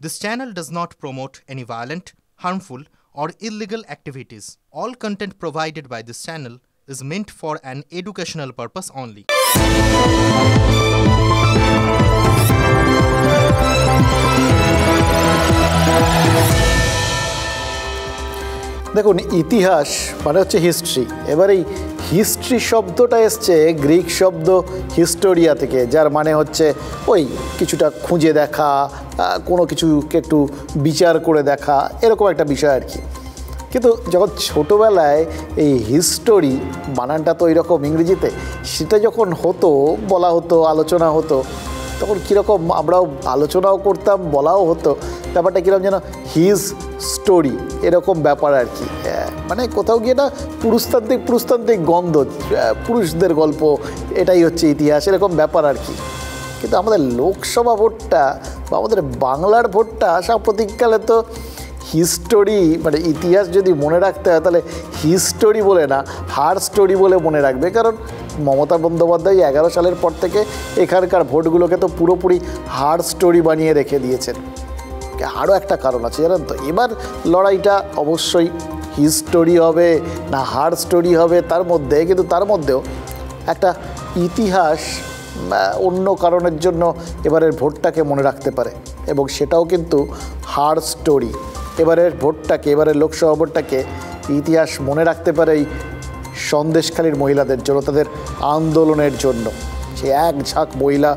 This channel does not promote any violent, harmful, or illegal activities. All content provided by this channel is meant for an educational purpose only. দেখুন, ইতিহাস মানে হচ্ছে history. এবার এই history শব্দটা এসছে Greek শব্দ হিস্টোরিয়া থেকে, যার মানে হচ্ছে ওই কিছুটা খুঁজে দেখা, কোনো কিছুকে একটু বিচার করে দেখা, এরকম একটা বিষয় আর কি। কিন্তু যখন ছোটোবেলায় এই হিস্টোরি বানানটা তো ওইরকম ইংরেজিতে, সেটা যখন হতো, বলা হতো, আলোচনা হতো, তখন কীরকম আমরাও আলোচনাও করতাম, বলাও হতো। ব্যাপারটা কীরকম যেন হিজ স্টোরি এরকম ব্যাপার আর কি। মানে কোথাও গিয়ে না পুরুষতান্ত্রিক গন্ধ, পুরুষদের গল্প, এটাই হচ্ছে ইতিহাস, এরকম ব্যাপার আর কি। কিন্তু আমাদের লোকসভা ভোটটা বা আমাদের বাংলার ভোটটা সাম্প্রতিককালে তো হিস্টোরি মানে ইতিহাস যদি মনে রাখতে হয় তাহলে হিস্টোরি বলে না, হার স্টোরি বলে মনে রাখবে। কারণ মমতা বন্দ্যোপাধ্যায় 11 সালের পর থেকে এখানকার ভোটগুলোকে তো পুরোপুরি হার স্টোরি বানিয়ে রেখে দিয়েছেন। আরও একটা কারণ আছে জানেন তো, এবার লড়াইটা অবশ্যই হিস্টোরি হবে না হার স্টোরি হবে তার মধ্যে, কিন্তু তার মধ্যেও একটা ইতিহাস অন্য কারণের জন্য এবারের ভোটটাকে মনে রাখতে পারে, এবং সেটাও কিন্তু হার স্টোরি। এবারের ভোটটাকে, এবারের লোকসভা ভোটটাকে ইতিহাস মনে রাখতে পারে এই সন্দেশখালীর মহিলাদের জন্য, তাদের আন্দোলনের জন্য। সে এক ঝাঁক মহিলা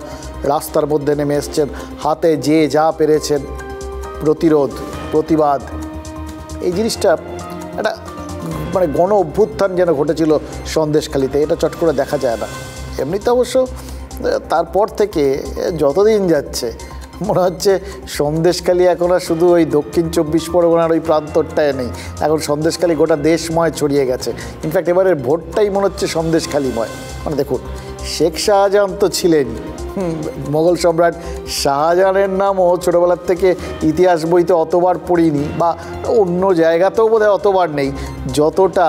রাস্তার মধ্যে নেমে এসছেন, হাতে যে যা পেরেছেন, প্রতিরোধ, প্রতিবাদ, এই জিনিসটা একটা মানে গণ অভ্যুত্থান যেন ঘটেছিল সন্দেশখালীতে, এটা চট করে দেখা যায় না। এমনিতে অবশ্য তারপর থেকে যতদিন যাচ্ছে মনে হচ্ছে সন্দেশখালী এখন আর শুধু ওই দক্ষিণ 24 পরগনার ওই প্রান্তরটায় নেই, এখন সন্দেশখালী গোটা দেশময় ছড়িয়ে গেছে। ইনফ্যাক্ট এবারের ভোটটাই মনে হচ্ছে সন্দেশখালীময়। মানে দেখুন, শেখ শাহজাহান তো ছিলেনই, মোগল সম্রাট শাহজাহানের নামও ছোটোবেলার থেকে ইতিহাস বইতে অতবার পড়িনি, বা অন্য জায়গাতেও বোধহয় অতবার নেই যতটা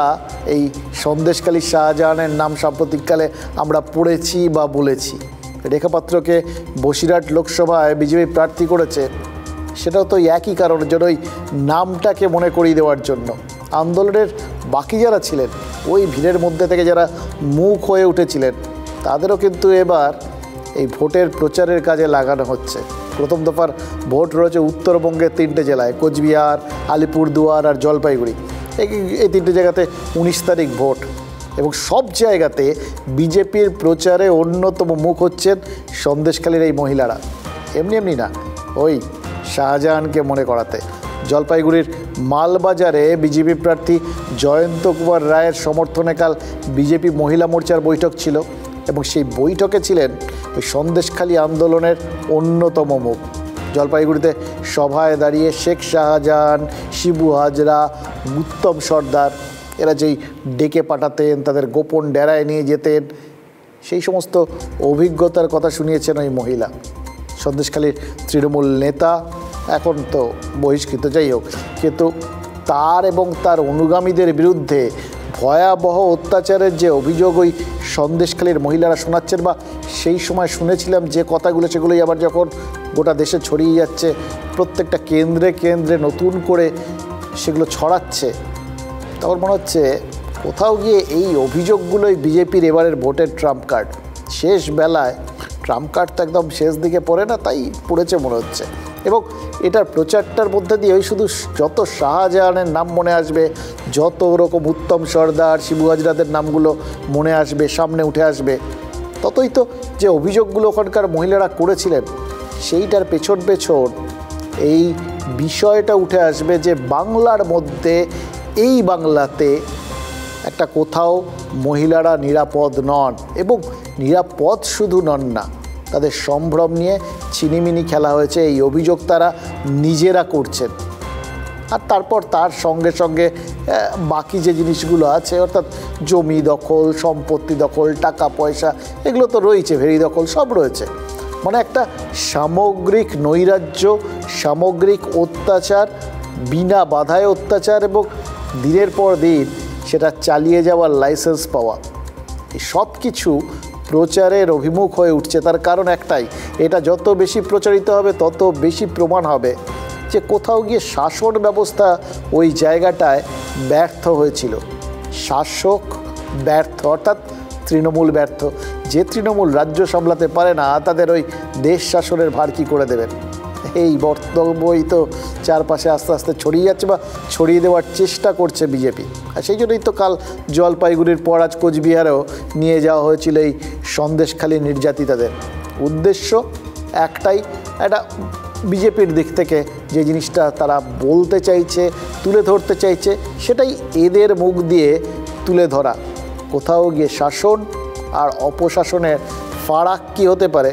এই সন্দেশখালী শাহজাহানের নাম সাম্প্রতিককালে আমরা পড়েছি বা বলেছি। রেখা পাত্রকে বসিরহাট লোকসভায় বিজেপি প্রার্থী করেছে, সেটাও তো একই কারণের জন্য, ওই নামটাকে মনে করিয়ে দেওয়ার জন্য। আন্দোলনের বাকি যারা ছিলেন, ওই ভিড়ের মধ্যে থেকে যারা মুখ হয়ে উঠেছিলেন, তাদেরও কিন্তু এবার এই ভোটের প্রচারের কাজে লাগানো হচ্ছে। প্রথম দফার ভোট রয়েছে উত্তরবঙ্গের 3টে জেলায়, কোচবিহার, আলিপুরদুয়ার আর জলপাইগুড়ি। এই 3টে জায়গাতে 19 তারিখ ভোট, এবং সব জায়গাতে বিজেপির প্রচারে অন্যতম মুখ হচ্ছেন সন্দেশখালীর এই মহিলারা। এমনি না, ওই শাহজাহানকে মনে করাতে। জলপাইগুড়ির মালবাজারে বিজেপি প্রার্থী জয়ন্ত কুমার রায়ের সমর্থনে কাল বিজেপি মহিলা মোর্চার বৈঠক ছিল, এবং সেই বৈঠকে ছিলেন ওই সন্দেশখালী আন্দোলনের অন্যতম মুখ। জলপাইগুড়িতে সভায় দাঁড়িয়ে শেখ শাহজাহান, শিবু হাজরা, উত্তম সর্দার, এরা যেই ডেকে পাঠাতেন, তাদের গোপন ডেরায় নিয়ে যেতেন, সেই সমস্ত অভিজ্ঞতার কথা শুনিয়েছেন ওই মহিলা। সন্দেশখালীর তৃণমূল নেতা, এখন তো বহিষ্কৃত, যাই হোক, কিন্তু তার এবং তার অনুগামীদের বিরুদ্ধে ভয়াবহ অত্যাচারের যে অভিযোগ ওই সন্দেশখালীর মহিলারা শোনাচ্ছেন, বা সেই সময় শুনেছিলাম যে কথাগুলো, সেগুলোই আবার যখন গোটা দেশে ছড়িয়ে যাচ্ছে, প্রত্যেকটা কেন্দ্রে কেন্দ্রে নতুন করে সেগুলো ছড়াচ্ছে, তখন মনে হচ্ছে কোথাও গিয়ে এই অভিযোগগুলোই বিজেপির এবারের ভোটের ট্রাম্প কার্ড। শেষ বেলায় ট্রাম্প কার্ড তো একদম শেষ দিকে পড়ে না, তাই পড়েছে মনে হচ্ছে। এবং এটার প্রচারটার মধ্যে দিয়ে ওই শুধু যত শাহজাহানের নাম মনে আসবে, যত ওরকম উত্তম সর্দার, শিবু হাজরাদের নামগুলো মনে আসবে, সামনে উঠে আসবে, ততই তো যে অভিযোগগুলো ওখানকার মহিলারা করেছিলেন, সেইটার পেছন এই বিষয়টা উঠে আসবে যে বাংলার মধ্যে, এই বাংলাতে একটা কোথাও মহিলারা নিরাপদ নন, এবং নিরাপদ শুধু নন না, তাদের সম্ভ্রম নিয়ে ছিনিমিনি খেলা হয়েছে, এই অভিযোগ তারা নিজেরা করছেন। আর তারপর তার সঙ্গে সঙ্গে বাকি যে জিনিসগুলো আছে, অর্থাৎ জমি দখল, সম্পত্তি দখল, টাকা পয়সা, এগুলো তো রয়েছে, ভেরি দখল, সব রয়েছে। মানে একটা সামগ্রিক নৈরাজ্য, সামগ্রিক অত্যাচার, বিনা বাধায় অত্যাচার, এবং দিনের পর দিন সেটা চালিয়ে যাওয়ার লাইসেন্স পাওয়া, এই সব কিছু প্রচারের অভিমুখ হয়ে উঠছে। তার কারণ একটাই, এটা যত বেশি প্রচারিত হবে তত বেশি প্রমাণ হবে যে কোথাও গিয়ে শাসন ব্যবস্থা ওই জায়গাটায় ব্যর্থ হয়েছিল। শাসক ব্যর্থ, অর্থাৎ তৃণমূল ব্যর্থ। যে তৃণমূল রাজ্য সামলাতে পারে না, তাদের ওই দেশ শাসনের ভার কী করে দেবেন? এই বক্তব্যই তো চারপাশে আস্তে আস্তে ছড়িয়ে যাচ্ছে বা ছড়িয়ে দেওয়ার চেষ্টা করছে বিজেপি। আর সেই জন্যই তো কাল জলপাইগুড়ির পর আজ কোচবিহারেও নিয়ে যাওয়া হয়েছিল এই সন্দেশখালী নির্যাতিতাদের। উদ্দেশ্য একটাই, একটা বিজেপির দিক থেকে যে জিনিসটা তারা বলতে চাইছে, তুলে ধরতে চাইছে, সেটাই এদের মুখ দিয়ে তুলে ধরা। কোথাও গিয়ে শাসন আর অপশাসনের ফারাক কী হতে পারে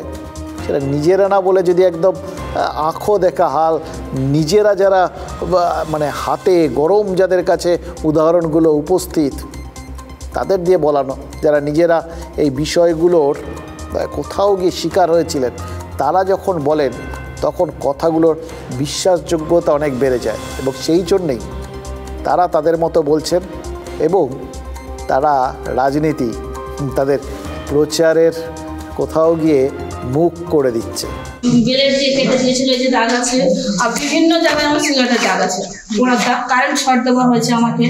সেটা নিজেরা না বলে যদি একদম আঁখো দেখা হাল নিজেরা যারা মানে হাতে গরম যাদের কাছে উদাহরণগুলো উপস্থিত তাদের দিয়ে বলানো, যারা নিজেরা এই বিষয়গুলোর কোথাও গিয়ে শিকার হয়েছিলেন, তারা যখন বলেন তখন কথাগুলোর বিশ্বাসযোগ্যতা অনেক বেড়ে যায়। এবং সেই জন্যেই তারা তাদের মতো বলছেন এবং তারা রাজনীতি তাদের প্রচারের কোথাও গিয়ে মুখ করে দিচ্ছে। বেলের যে কেটে দিয়েছিল যে দাগ আছে, আর বিভিন্ন জায়গায় আমার সিগারেটের দাগ আছে, ওরা কারেন্ট শর্ট দেওয়া হয়েছে আমাকে,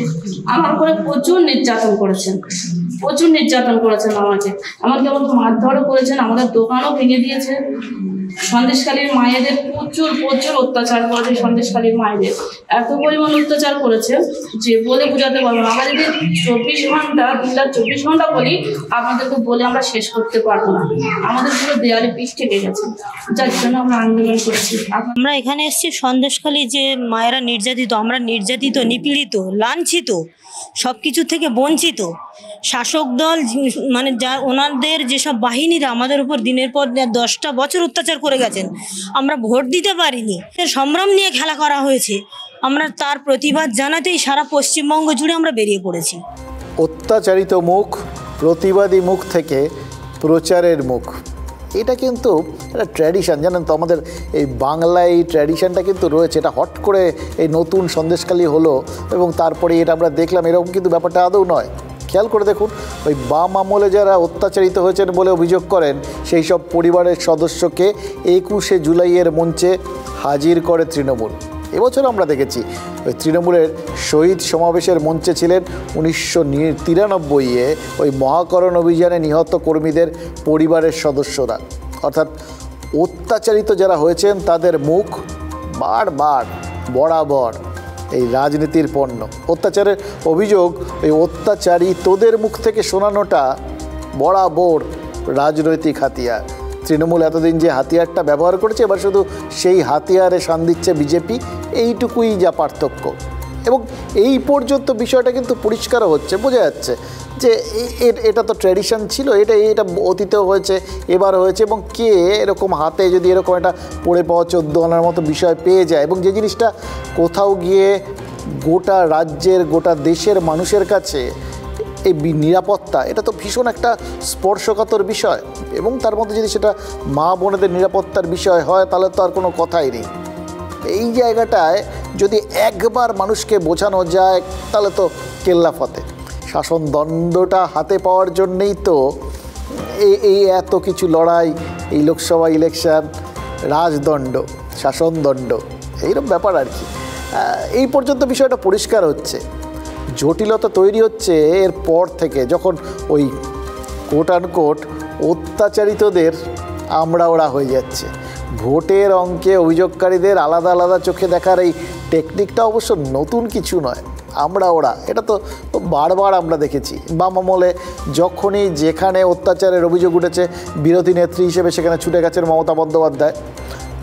আমার উপরে প্রচুর নির্যাতন করেছেন, প্রচুর নির্যাতন করেছেন আমাকে আমাকে মারধরও করেছেন, আমাদের দোকানও ভেঙে দিয়েছে। সন্দেশখালীর মায়েদের প্রচুর প্রচুর অত্যাচার করেছে, সন্দেশখালীর মায়েদের এত পরিমাণ অত্যাচার করেছে যে বলে বোঝাতে পারবো না। আমরা যদি 24 ঘন্টা 24 ঘন্টা বলি আপনাদেরকে বলে আমরা শেষ করতে পারবো না। আমাদের পুরো দেয়ালে পিঠ থেকে গেছে, যার জন্য আমরা আন্দোলন করেছি। আমরা এখানে এসেছি সন্দেশখালী যে মায়েরা নির্যাতিত, আমরা নির্যাতিত, নিপীড়িত, লাঞ্ছিত, সব কিছু থেকে বঞ্চিত। শাসক দল মানে যা ওনাদের যেসব বাহিনীরা আমাদের উপর দিনের পর 10টা বছর অত্যাচার করে গেছেন, আমরা ভোট দিতে পারিনি, সম্ভ্রম নিয়ে খেলা করা হয়েছে। আমরা তার প্রতিবাদ জানাতেই সারা পশ্চিমবঙ্গ জুড়ে আমরা বেরিয়ে পড়েছি। অত্যাচারিত মুখ, প্রতিবাদী মুখ থেকে প্রচারের মুখ, এটা কিন্তু একটা ট্র্যাডিশান, জানেন তো আমাদের এই বাংলায় এই ট্র্যাডিশানটা কিন্তু রয়েছে। এটা হট করে এই নতুন সন্দেশখালী হলো এবং তারপরে এটা আমরা দেখলাম, এরকম কিন্তু ব্যাপারটা আদৌ নয়। খেয়াল করে দেখুন, ওই বাম আমলে যারা অত্যাচারিত হয়েছেন বলে অভিযোগ করেন, সেই সব পরিবারের সদস্যকে 21শে জুলাইয়ের মঞ্চে হাজির করে তৃণমূল। এবছর আমরা দেখেছি ওই তৃণমূলের শহীদ সমাবেশের মঞ্চে ছিলেন 1993-এ ওই মহাকরণ অভিযানে নিহত কর্মীদের পরিবারের সদস্যরা। অর্থাৎ অত্যাচারিত যারা হয়েছেন তাদের মুখ বারবার বরাবর এই রাজনীতির পণ্য। অত্যাচারের অভিযোগ ওই অত্যাচারিতদের মুখ থেকে শোনানোটা বরাবর রাজনৈতিক হাতিয়ার। তৃণমূল এতদিন যে হাতিয়ারটা ব্যবহার করেছে, এবার শুধু সেই হাতিয়ারে শান দিচ্ছে বিজেপি, এইটুকুই যা পার্থক্য। এবং এই পর্যন্ত বিষয়টা কিন্তু পরিষ্কার হচ্ছে, বোঝা যাচ্ছে যে এটা তো ট্র্যাডিশন ছিল, এটা অতীতেও হয়েছে, এবার হয়েছে। এবং কে এরকম হাতে যদি এরকম একটা পড়ে পাওয়া 14 আনার মতো বিষয় পেয়ে যায়, এবং যে জিনিসটা কোথাও গিয়ে গোটা রাজ্যের গোটা দেশের মানুষের কাছে এই নিরাপত্তা, এটা তো ভীষণ একটা স্পর্শকাতর বিষয়। এবং তার মধ্যে যদি সেটা মা বোনেদের নিরাপত্তার বিষয় হয়, তাহলে তো আর কোনো কথাই নেই। এই জায়গাটায় যদি একবার মানুষকে বোঝানো যায়, তাহলে তো কেল্লা ফতে। শাসনদণ্ডটা হাতে পাওয়ার জন্যেই তো এই এত কিছু লড়াই, এই লোকসভা ইলেকশন, রাজদণ্ড, শাসনদণ্ড, এইরকম ব্যাপার আর কি। এই পর্যন্ত বিষয়টা পরিষ্কার হচ্ছে। জটিলতা তৈরি হচ্ছে এর পর থেকে, যখন ওই কোট আনকোট অত্যাচারিতদের আমরা ওরা হয়ে যাচ্ছে। ভোটের অঙ্কে অভিযোগকারীদের আলাদা আলাদা চোখে দেখার এই টেকনিকটা অবশ্য নতুন কিছু নয়। আমরা ওরা, এটা তো বারবার আমরা দেখেছি। বাম আমলে যখনই যেখানে অত্যাচারের অভিযোগ উঠেছে, বিরোধী নেত্রী হিসেবে সেখানে ছুটে গেছেন মমতা বন্দ্যোপাধ্যায়।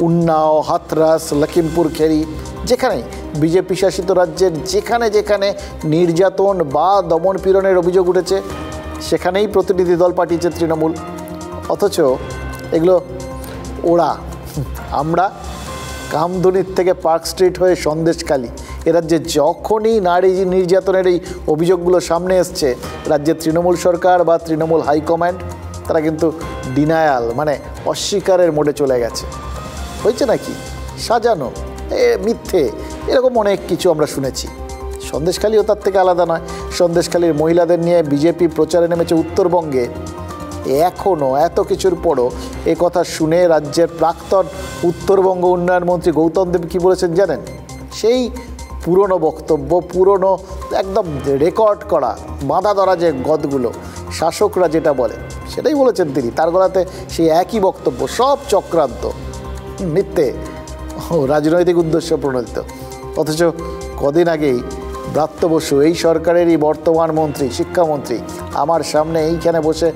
উন্নাও, হাথরাস, লখিমপুর খেরি, যেখানেই বিজেপি শাসিত রাজ্যের যেখানে যেখানে নির্যাতন বা দমন পীড়নের অভিযোগ উঠেছে, সেখানেই প্রতিনিধি দল পাঠিয়েছে তৃণমূল। অথচ এগুলো ওরা, আমরা কামধুনির থেকে পার্ক স্ট্রিট হয়ে সন্দেশখালী, এ রাজ্যে যখনই নারী নির্যাতনের এই অভিযোগগুলো সামনে এসছে, রাজ্যের তৃণমূল সরকার বা তৃণমূল হাইকমান্ড তারা কিন্তু ডিনায়াল, মানে অস্বীকারের মোডে চলে গেছে। হয়েছে নাকি সাজানো, মিথ্যে, এরকম অনেক কিছু আমরা শুনেছি। সন্দেশখালীও তার থেকে আলাদা নয়। সন্দেশখালীর মহিলাদের নিয়ে বিজেপি প্রচারে নেমেছে উত্তরবঙ্গে, এখনও এত কিছুর পরও এ কথা শুনে রাজ্যের প্রাক্তন উত্তরবঙ্গ উন্নয়ন মন্ত্রী গৌতম দেব কী বলেছেন জানেন? সেই পুরনো বক্তব্য, পুরনো একদম রেকর্ড করা বাঁধা ধরা যে গদগুলো শাসকরা যেটা বলে সেটাই বলেছেন তিনি। তার গলাতে সেই একই বক্তব্য, সব চক্রান্ত, মিথ্যে, রাজনৈতিক উদ্দেশ্য প্রণোদিত। অথচ কদিন আগেই ব্রাত্য বসু, এই সরকারেরই বর্তমান মন্ত্রী, শিক্ষামন্ত্রী, আমার সামনে এইখানে বসে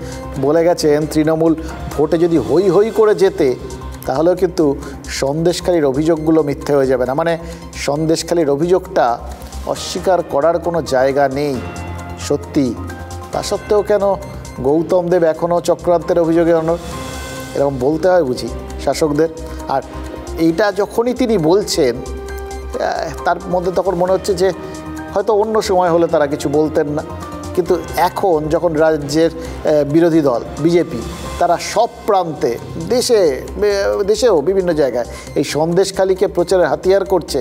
বলে গেছেন তৃণমূল ভোটে যদি হই হই করে যেতে তাহলেও কিন্তু সন্দেশখালির অভিযোগগুলো মিথ্যে হয়ে যাবে না। মানে সন্দেশখালির অভিযোগটা অস্বীকার করার কোনো জায়গা নেই, সত্যি। তা সত্ত্বেও কেন গৌতম দেব এখনও চক্রান্তের অভিযোগে এরকম বলতে হয় বুঝি শাসকদের? আর এইটা যখনই তিনি বলছেন তার মধ্যে তখন মনে হচ্ছে যে হয়তো অন্য সময় হলে তারা কিছু বলতেন না, কিন্তু এখন যখন রাজ্যের বিরোধী দল বিজেপি তারা সব প্রান্তে, দেশেও বিভিন্ন জায়গায় এই সন্দেশখালিকে প্রচারের হাতিয়ার করছে,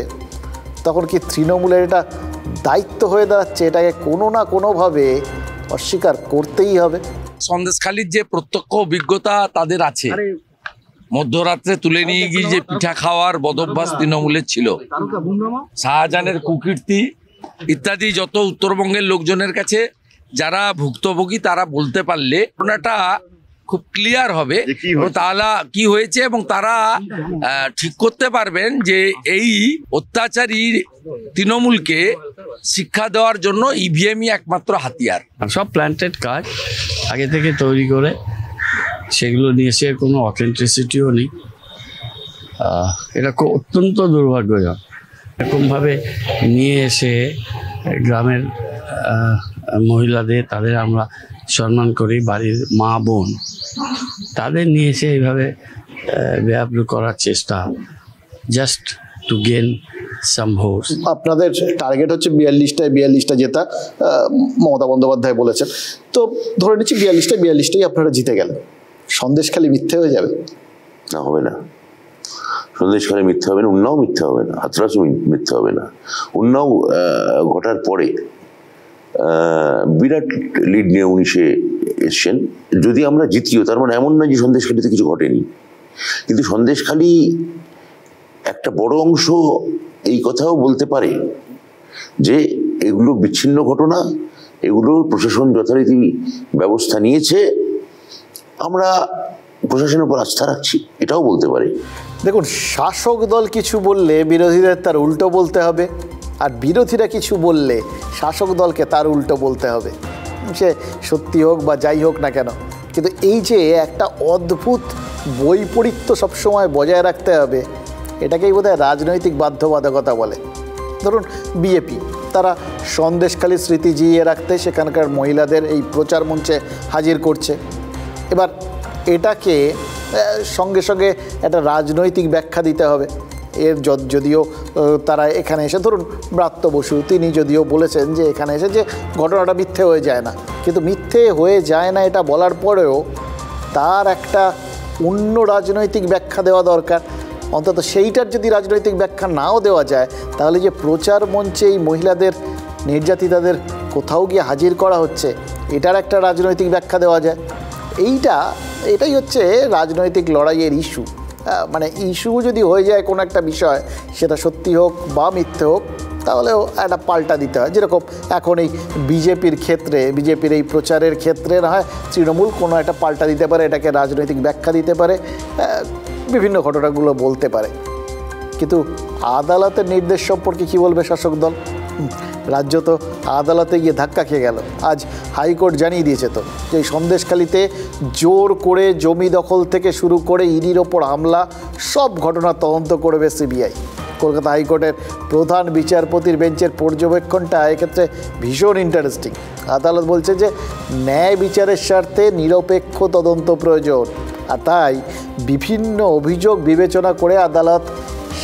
তখন কি তৃণমূলের এটা দায়িত্ব হয়ে দাঁড়াচ্ছে? এটাকে কোনো না কোনোভাবে অস্বীকার করতেই হবে। সন্দেশখালির যে প্রত্যক্ষ অভিজ্ঞতা তাদের আছে, মধ্যরাত্রে তুলে নিয়ে গিয়ে যে পিঠা খাওয়ার বদভ্যাস তৃণমূলের ছিল, শাহজাহানের কুকীর্তি ইত্যাদি যত উত্তরবঙ্গের লোকজনের কাছে যারা ভুক্তভোগী তারা বলতে পারলে ঘটনাটা খুব ক্লিয়ার হবে, তাহলে কি হয়েছে এবং তারা ঠিক করতে পারবেন যে এই অত্যাচারী তৃণমূলকে শিক্ষা দেওয়ার জন্য ইভিএমই একমাত্র হাতিয়ার। সব প্ল্যান্টেড কাজ আগে থেকে তৈরি করে, সেগুলো নিয়ে সে কোনো অথেন্টিসিটিও নেই। এটা অত্যন্ত দুর্ভাগ্যজনক। এরকমভাবে নিয়ে এসে গ্রামের মহিলাদের, তাদের আমরা সম্মান করি, বাড়ির মা বোন, তাদের নিয়ে এসে এইভাবে বেআব্রু করার চেষ্টা, জাস্ট টু গেন সাম ভোট। আপনাদের টার্গেট হচ্ছে 42টা জেতা, মমতা বন্দ্যোপাধ্যায় বলেছেন। তো ধরে নিচ্ছি 42টাই আপনারা জিতে গেলেন, সন্দেশখালি মিথ্যে হয়ে যাবে? না, হবে না। সন্দেশখালি মিথ্যে হবে না, উন্নাও মিথ্যে হবে না, হাতরাসও মিথ্যে হবে না। উন্নাও ঘটার পরে বিরাট লিড নিয়ে 19-এ এসছেন। যদি আমরা জিতিও তার মানে এমন নয় যে সন্দেশখালিতে কিছু ঘটেনি, কিন্তু সন্দেশখালি একটা বড় অংশ এই কথাও বলতে পারে যে এগুলো বিচ্ছিন্ন ঘটনা, এগুলো প্রশাসন যথারীতি ব্যবস্থা নিয়েছে, আমরা প্রশাসনের উপর আস্থা রাখছি, এটাও বলতে পারে। দেখুন, শাসক দল কিছু বললে বিরোধীদের তার উল্টো বলতে হবে, আর বিরোধীরা কিছু বললে শাসক দলকে তার উল্টো বলতে হবে, সে সত্যি হোক বা যাই হোক না কেন। কিন্তু এই যে একটা অদ্ভুত বৈপরীত্য সবসময় বজায় রাখতে হবে, এটাকেই বোধহয় রাজনৈতিক বাধ্যবাধকতা বলে। ধরুন বিজেপি, তারা সন্দেশখালির স্মৃতি জিইয়ে রাখতে সেখানকার মহিলাদের এই প্রচার মঞ্চে হাজির করছে। এবার এটাকে সঙ্গে সঙ্গে একটা রাজনৈতিক ব্যাখ্যা দিতে হবে। এর যদিও তারা এখানে এসে, ধরুন ব্রাত্য বসু, তিনি যদিও বলেছেন যে এখানে এসে যে ঘটনাটা মিথ্যে হয়ে যায় না, কিন্তু মিথ্যে হয়ে যায় না এটা বলার পরেও তার একটা অন্য রাজনৈতিক ব্যাখ্যা দেওয়া দরকার। অন্তত সেইটার যদি রাজনৈতিক ব্যাখ্যা নাও দেওয়া যায়, তাহলে যে প্রচার মঞ্চে এই মহিলাদের, নির্যাতিতাদের কোথাও গিয়ে হাজির করা হচ্ছে, এটার একটা রাজনৈতিক ব্যাখ্যা দেওয়া যায়। এটাই হচ্ছে রাজনৈতিক লড়াইয়ের ইস্যু। মানে ইস্যু যদি হয়ে যায় কোনো একটা বিষয়, সেটা সত্যি হোক বা মিথ্যে হোক, তাহলেও একটা পাল্টা দিতে হয়। যেরকম এখন এই বিজেপির ক্ষেত্রে, বিজেপির এই প্রচারের ক্ষেত্রে না হয় তৃণমূল কোনো একটা পাল্টা দিতে পারে, এটাকে রাজনৈতিক ব্যাখ্যা দিতে পারে, বিভিন্ন ঘটনাগুলো বলতে পারে। কিন্তু আদালতের নির্দেশ সম্পর্কে কী বলবে শাসক দল? রাজ্য তো আদালতে গিয়ে ধাক্কা খেয়ে গেল। আজ হাইকোর্ট জানিয়ে দিয়েছে তো যে এই সন্দেশখালিতে জোর করে জমি দখল থেকে শুরু করে ইডির ওপর হামলা, সব ঘটনা তদন্ত করবে সিবিআই। কলকাতা হাইকোর্টের প্রধান বিচারপতির বেঞ্চের পর্যবেক্ষণটা এক্ষেত্রে ভীষণ ইন্টারেস্টিং। আদালত বলছে যে ন্যায় বিচারের স্বার্থে নিরপেক্ষ তদন্ত প্রয়োজন, আর তাই বিভিন্ন অভিযোগ বিবেচনা করে আদালত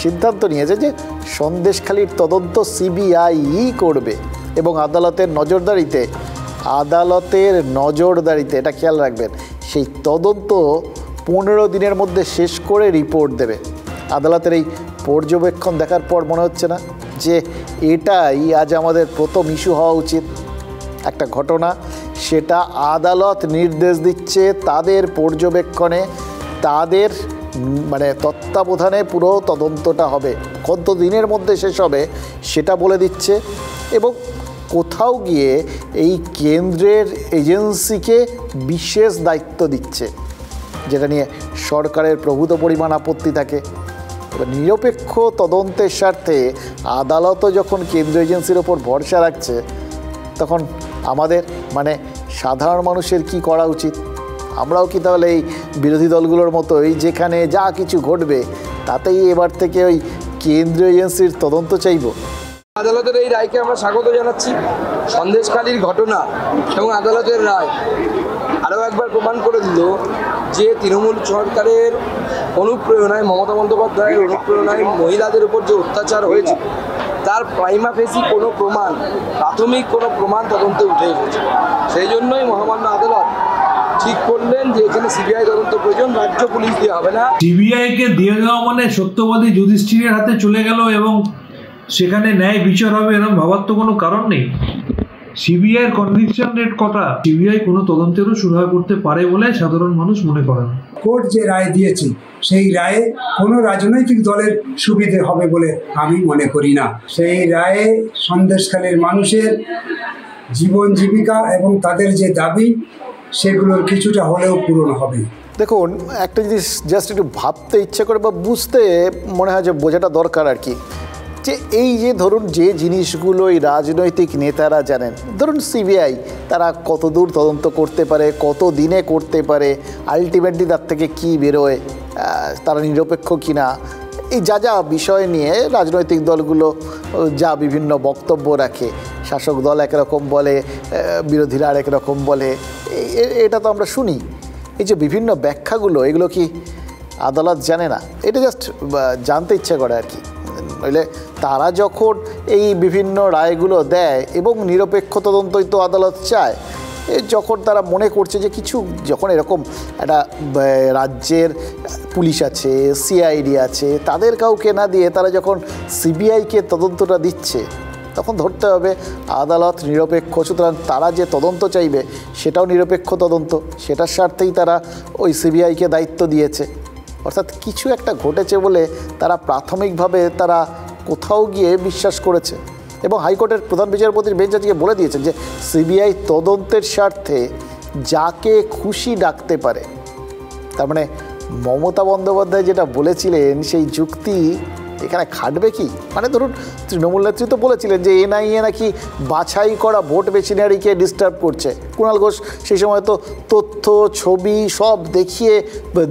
সিদ্ধান্ত নিয়েছে যে সন্দেশখালির তদন্ত সিবিআই করবে। এবং আদালতের নজরদারিতে এটা খেয়াল রাখবেন, সেই তদন্ত 15 দিনের মধ্যে শেষ করে রিপোর্ট দেবে। আদালতের এই পর্যবেক্ষণ দেখার পর মনে হচ্ছে না যে এটাই আজ আমাদের প্রথম ইস্যু হওয়া উচিত? একটা ঘটনা সেটা আদালত নির্দেশ দিচ্ছে, তাদের পর্যবেক্ষণে, তাদের মানে তত্ত্বাবধানে পুরো তদন্তটা হবে, কত দিনের মধ্যে শেষ হবে সেটা বলে দিচ্ছে। এবং কোথাও গিয়ে এই কেন্দ্রের এজেন্সিকে বিশেষ দায়িত্ব দিচ্ছে, যেটা নিয়ে সরকারের প্রভূত পরিমাণ আপত্তি থাকে। এবার নিরপেক্ষ তদন্তের স্বার্থে আদালতও যখন কেন্দ্রীয় এজেন্সির ওপর ভরসা রাখছে, তখন আমাদের মানে সাধারণ মানুষের কি করা উচিত? আমরাও কি তাহলে এই বিরোধী দলগুলোর মতোই যেখানে যা কিছু ঘটবে তাতেই এবার থেকে ওই কেন্দ্রীয় এজেন্সির তদন্ত চাইব? আদালতের এই রায়কে আমরা স্বাগত জানাচ্ছি। সন্দেশখালির ঘটনা এবং আদালতের রায় আরও একবার প্রমাণ করে দিল যে তৃণমূল সরকারের অনুপ্রেরণায়, মমতা বন্দ্যোপাধ্যায়ের অনুপ্রেরণায় মহিলাদের উপর যে অত্যাচার হয়েছে তার প্রাইমা ফেসি কোনো প্রমাণ, প্রাথমিক কোনো প্রমাণ তদন্তে উঠে এসেছে। সেই জন্যই মহামান্য আদালত ঠিক করলেন যে এখানে সিবিআই তদন্ত প্রয়োজন, রাজ্য পুলিশ দেওয়া হবে না। সিবিআইকে দিয়ে দেওয়া মানে সত্যবাদী যুধিষ্ঠিরের হাতে চলে গেল এবং সেখানে ন্যায় বিচার হবে এরকম ভাবার তো কোনো কারণ নেই। সিবিআইয়ের কনভিকশন রেট কটা? সিবিআই কোনো তদন্তেরও সুরাহা করতে পারে বলে সাধারণ মানুষ মনে করেন। কোর্ট যে রায় দিয়েছে সেই রায়ে কোনো রাজনৈতিক দলের সুবিধে হবে বলে আমি মনে করি না। সেই রায়ে সন্দেশখালীর মানুষের জীবন জীবিকা এবং তাদের যে দাবি সেগুলোর কিছুটা হলেও পূরণ হবে। দেখুন, একটা জিনিস জাস্ট একটু ভাবতে ইচ্ছে করে বা বুঝতে মনে হয় যে বোঝাটা দরকার আর কি, যে এই যে ধরুন যে জিনিসগুলো এই রাজনৈতিক নেতারা জানেন, ধরুন সিবিআই তারা কত দূর তদন্ত করতে পারে, কত দিনে করতে পারে, আলটিমেটলি তার থেকে কী বেরোয়, তারা নিরপেক্ষ কিনা, এই যা যা বিষয় নিয়ে রাজনৈতিক দলগুলো যা বিভিন্ন বক্তব্য রাখে, শাসক দল একরকম বলে, বিরোধীরা আরেক রকম বলে, এটা তো আমরা শুনি। এই যে বিভিন্ন ব্যাখ্যাগুলো, এগুলো কি আদালত জানে না? এটা জাস্ট জানতে ইচ্ছে করে আর কি। নইলে তারা যখন এই বিভিন্ন রায়গুলো দেয় এবং নিরপেক্ষ তদন্তই তো আদালত চায়, যখন তারা মনে করছে যে কিছু, যখন এরকম একটা রাজ্যের পুলিশ আছে, সিআইডি আছে, তাদের কাউকে না দিয়ে তারা যখন সিবিআইকে তদন্তটা দিচ্ছে, তখন ধরতে হবে আদালত নিরপেক্ষ। সুতরাং তারা যে তদন্ত চাইবে সেটাও নিরপেক্ষ তদন্ত, সেটার স্বার্থেই তারা ওই সিবিআইকে দায়িত্ব দিয়েছে। অর্থাৎ কিছু একটা ঘটেছে বলে তারা প্রাথমিকভাবে তারা কোথাও গিয়ে বিশ্বাস করেছে। এবং হাইকোর্টের প্রধান বিচারপতির বেঞ্চ আজকে বলে দিয়েছেন যে সিবিআই তদন্তের স্বার্থে যাকে খুশি ডাকতে পারে। তার মানে মমতা বন্দ্যোপাধ্যায় যেটা বলেছিলেন সেই যুক্তি এখানে খাটবে কি? মানে ধরুন তৃণমূল নেতৃত্ব বলেছিলেন যে এনআইএ নাকি বাছাই করা ভোট মেশিনারিকে ডিস্টার্ব করছে। কুণাল ঘোষ সেই সময় তো তথ্য, ছবি সব দেখিয়ে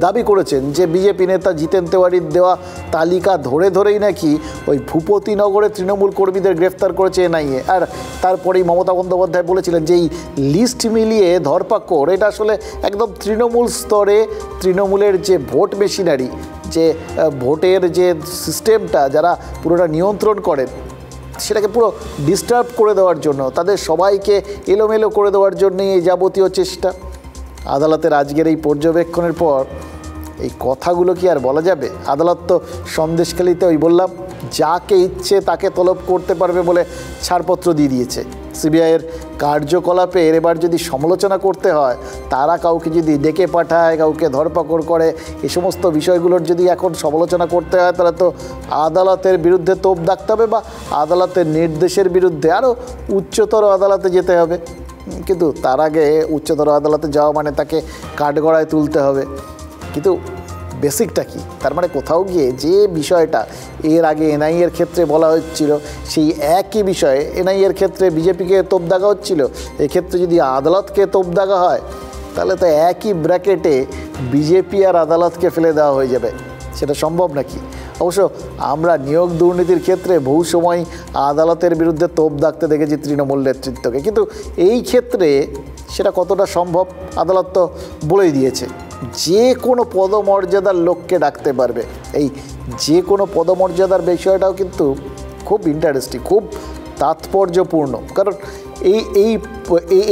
দাবি করেছেন যে বিজেপি নেতা জিতেন তেওয়ারির দেওয়া তালিকা ধরে ধরেই নাকি ওই ভূপতিনগরে তৃণমূল কর্মীদের গ্রেফতার করেছে এনআইএ। আর তারপরেই মমতা বন্দ্যোপাধ্যায় বলেছিলেন যে এই লিস্ট মিলিয়ে ধরপাকড়, এটা আসলে একদম তৃণমূল স্তরে তৃণমূলের যে ভোট মেশিনারি, যে ভোটের যে সিস্টেমটা যারা পুরোটা নিয়ন্ত্রণ করেন, সেটাকে পুরো ডিস্টার্ব করে দেওয়ার জন্য, তাদের সবাইকে এলোমেলো করে দেওয়ার জন্যই এই যাবতীয় চেষ্টা। আদালতের আজকের এই পর্যবেক্ষণের পর এই কথাগুলো কি আর বলা যাবে? আদালত তো সন্দেশখালিতে ওই বললাম যাকে ইচ্ছে তাকে তলব করতে পারবে বলে ছাড়পত্র দিয়ে দিয়েছে। সিবিআইয়ের কার্যকলাপের এবার যদি সমালোচনা করতে হয়, তারা কাউকে যদি ডেকে পাঠায়, কাউকে ধরপাকড় করে, এই সমস্ত বিষয়গুলোর যদি এখন সমালোচনা করতে হয়, তাহলে তো আদালতের বিরুদ্ধে তোপ দাগতে হবে বা আদালতের নির্দেশের বিরুদ্ধে আরও উচ্চতর আদালতে যেতে হবে। কিন্তু তার আগে উচ্চতর আদালতে যাওয়া মানে তাকে কাঠগড়ায় তুলতে হবে। কিন্তু বেসিকটা কি? তার মানে কোথাও গিয়ে যে বিষয়টা এর আগে এনআইএর ক্ষেত্রে বলা হচ্ছিল, সেই একই বিষয়ে এনআইএর ক্ষেত্রে বিজেপিকে তোপ দাগা হচ্ছিল, এক্ষেত্রে যদি আদালতকে তোপ দাগা হয় তাহলে তো একই ব্র্যাকেটে বিজেপি আর আদালতকে ফেলে দেওয়া হয়ে যাবে। সেটা সম্ভব নাকি? অবশ্য আমরা নিয়োগ দুর্নীতির ক্ষেত্রে বহু সময় আদালতের বিরুদ্ধে তোপ দাগতে দেখেছি তৃণমূল নেতৃত্বকে, কিন্তু এই ক্ষেত্রে সেটা কতটা সম্ভব আদালত তো বলেই দিয়েছে যে কোনো পদমর্যাদার লোককে ডাকতে পারবে। এই যে কোনো পদমর্যাদার বিষয়টাও কিন্তু খুব ইন্টারেস্টিং, খুব তাৎপর্যপূর্ণ। কারণ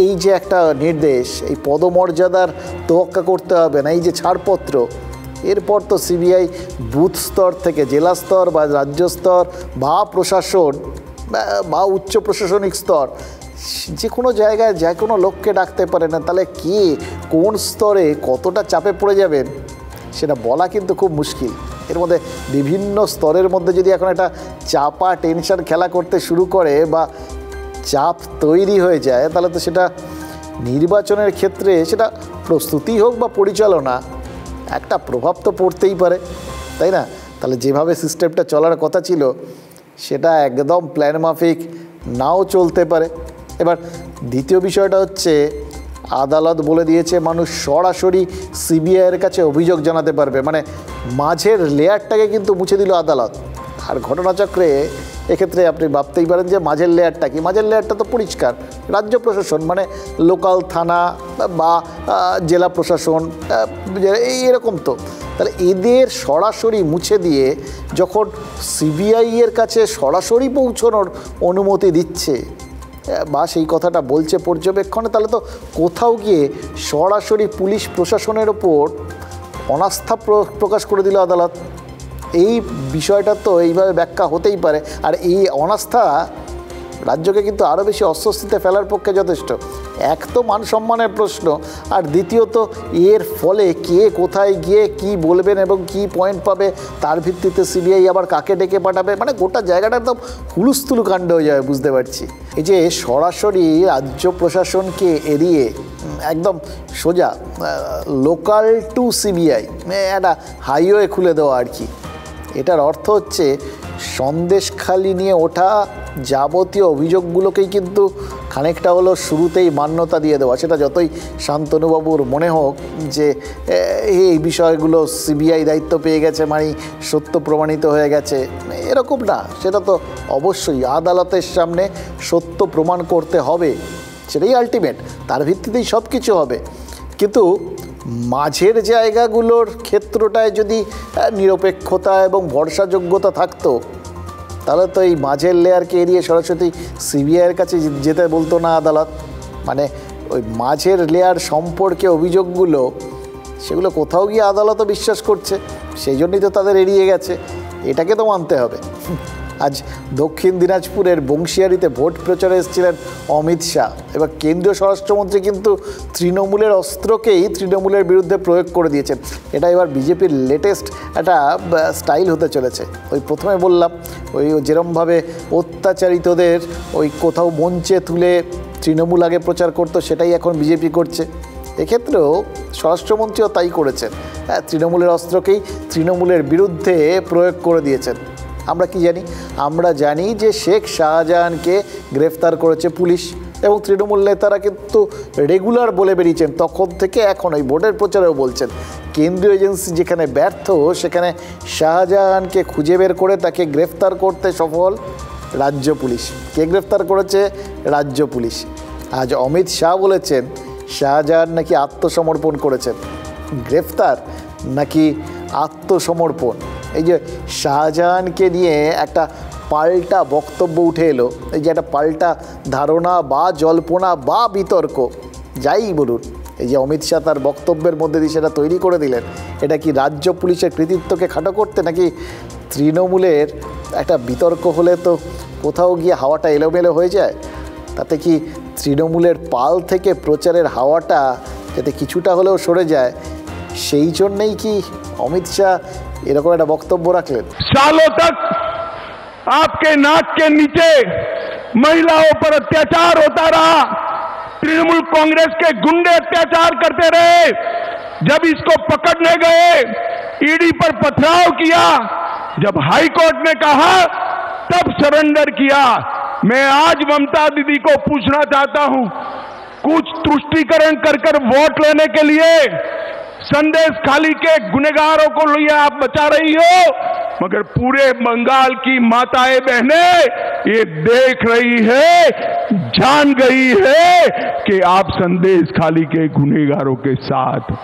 এই যে একটা নির্দেশ, এই পদমর্যাদার তোয়াক্কা করতে হবে না, এই যে ছাড়পত্র, এরপর তো সিবিআই বুথ স্তর থেকে জেলা স্তর বা রাজ্য স্তর বা প্রশাসন বা উচ্চ প্রশাসনিক স্তর, যে কোনো জায়গায় যে কোনো লোককে ডাকতে পারে না, তাহলে কে কোন স্তরে কতটা চাপে পড়ে যাবেন সেটা বলা কিন্তু খুব মুশকিল। এর মধ্যে বিভিন্ন স্তরের মধ্যে যদি এখন একটা চাপা টেনশন খেলা করতে শুরু করে বা চাপ তৈরি হয়ে যায়, তাহলে তো সেটা নির্বাচনের ক্ষেত্রে সেটা প্রস্তুতি হোক বা পরিচালনা একটা প্রভাব তো পড়তেই পারে, তাই না? তাহলে যেভাবে সিস্টেমটা চলার কথা ছিল সেটা একদম প্ল্যান মাফিক নাও চলতে পারে। এবার দ্বিতীয় বিষয়টা হচ্ছে, আদালত বলে দিয়েছে মানুষ সরাসরি সিবিআইয়ের কাছে অভিযোগ জানাতে পারবে, মানে মাঝের লেয়ারটাকে কিন্তু মুছে দিল আদালত। আর ঘটনাচক্রে এক্ষেত্রে আপনি ভাবতেই পারেন যে মাঝের লেয়ারটা কি? মাঝের লেয়ারটা তো পরিষ্কার রাজ্য প্রশাসন, মানে লোকাল থানা বা জেলা প্রশাসন এই এরকম। তো তাহলে এদের সরাসরি মুছে দিয়ে যখন সিবিআইয়ের কাছে সরাসরি পৌঁছানোর অনুমতি দিচ্ছে বা সেই কথাটা বলছে পর্যবেক্ষণে, তাহলে তো কোথাও গিয়ে সরাসরি পুলিশ প্রশাসনের ওপর অনাস্থা প্রকাশ করে দিল আদালত। এই বিষয়টা তো এইভাবে ব্যাখ্যা হতেই পারে। আর এই অনাস্থা রাজ্যকে কিন্তু আরও বেশি অস্বস্তিতে ফেলার পক্ষে যথেষ্ট। এক তো মান সম্মানের প্রশ্ন, আর দ্বিতীয়ত এর ফলে কে কোথায় গিয়ে কি বলবেন এবং কি পয়েন্ট পাবে তার ভিত্তিতে সিবিআই আবার কাকে ডেকে পাঠাবে, মানে গোটা জায়গাটা একদম হুলুস্থুলু কাণ্ড হয়ে যাবে, বুঝতে পারছি। এই যে সরাসরি রাজ্য প্রশাসনকে এড়িয়ে একদম সোজা লোকাল টু সিবিআই একটা হাইওয়ে খুলে দেওয়া আর কি, এটার অর্থ হচ্ছে সন্দেশখালি নিয়ে ওঠা যাবতীয় অভিযোগগুলোকেই কিন্তু খানিকটা হলো শুরুতেই মান্যতা দিয়ে দেওয়া। সেটা যতই শান্তনুবাবুর মনে হোক যে এই বিষয়গুলো সিবিআই দায়িত্ব পেয়ে গেছে মানে সত্য প্রমাণিত হয়ে গেছে, এরকম না। সেটা তো অবশ্যই আদালতের সামনে সত্য প্রমাণ করতে হবে, সেটাই আলটিমেট, তার ভিত্তিতেই সব কিছু হবে। কিন্তু মাঝের জায়গাগুলোর ক্ষেত্রটায় যদি নিরপেক্ষতা এবং ভরসাযোগ্যতা থাকতো, তাহলে তো এই মাঝের লেয়ারকে এড়িয়ে সরাসরি সিবিআইয়ের কাছে যেতে বলতো না আদালত। মানে ওই মাঝের লেয়ার সম্পর্কে অভিযোগগুলো সেগুলো কোথাও গিয়ে আদালতও বিশ্বাস করছে, সেই জন্যই তো তাদের এড়িয়ে গেছে, এটাকে তো মানতে হবে। আজ দক্ষিণ দিনাজপুরের বংশিয়ারিতে ভোট প্রচারে এসেছিলেন অমিত শাহ। এবার কেন্দ্রীয় স্বরাষ্ট্রমন্ত্রী কিন্তু তৃণমূলের অস্ত্রকেই তৃণমূলের বিরুদ্ধে প্রয়োগ করে দিয়েছেন। এটা এবার বিজেপির লেটেস্ট একটা স্টাইল হতে চলেছে। ওই প্রথমে বললাম ওই যেরমভাবে অত্যাচারিতদের ওই কোথাও মঞ্চে তুলে তৃণমূল আগে প্রচার করতো, সেটাই এখন বিজেপি করছে। এক্ষেত্রেও স্বরাষ্ট্রমন্ত্রীও তাই করেছেন, তৃণমূলের অস্ত্রকেই তৃণমূলের বিরুদ্ধে প্রয়োগ করে দিয়েছেন। আমরা কি জানি? আমরা জানি যে শেখ শাহজাহানকে গ্রেফতার করেছে পুলিশ এবং তৃণমূল নেতারা কিন্তু রেগুলার বলে বেরিয়েছেন তখন থেকে এখন ওই ভোটের প্রচারেও বলছেন কেন্দ্রীয় এজেন্সি যেখানে ব্যর্থ সেখানে শাহজাহানকে খুঁজে বের করে তাকে গ্রেফতার করতে সফল রাজ্য পুলিশ। কে গ্রেফতার করেছে? রাজ্য পুলিশ। আজ অমিত শাহ বলেছেন শাহজাহান নাকি আত্মসমর্পণ করেছেন। গ্রেফতার নাকি আত্মসমর্পণ? এই যে শাহজাহানকে নিয়ে একটা পাল্টা বক্তব্য উঠে এলো, এই যে একটা পাল্টা ধারণা বা জল্পনা বা বিতর্ক যাই বলুন, এই যে অমিত শাহ তার বক্তব্যের মধ্যে দিয়ে সেটা তৈরি করে দিলেন, এটা কি রাজ্য পুলিশের কৃতিত্বকে খাটো করতে নাকি তৃণমূলের একটা বিতর্ক হলে তো কোথাও গিয়ে হাওয়াটা এলোমেলো হয়ে যায়? তাতে কি তৃণমূলের পাল থেকে প্রচারের হাওয়াটা যাতে কিছুটা হলেও সরে যায় সেই জন্যেই কি অমিত শাহ এরকম একটা বক্তব্য রাখলেন? सालों तक आपके नाक के नीचे महिलाओं पर अत्याचार होता रहा, तृणमूल कांग्रेस के गुंडे अत्याचार करते रहे। जब इसको पकड़ने गए ईडी पर पथराव किया, जब हाई कोर्ट ने कहा तब सरेंडर किया। मैं आज ममता दीदी को पूछना चाहता हूं, कुछ तुष्टीकरण कर वोट लेने के लिए संदेश खाली के गुनहगारों को लिए आप बचा रही हो, मगर पूरे बंगाल की माताएं बहनें ये देख रही है, जान गई है कि आप संदेश खाली के गुनहगारों के साथ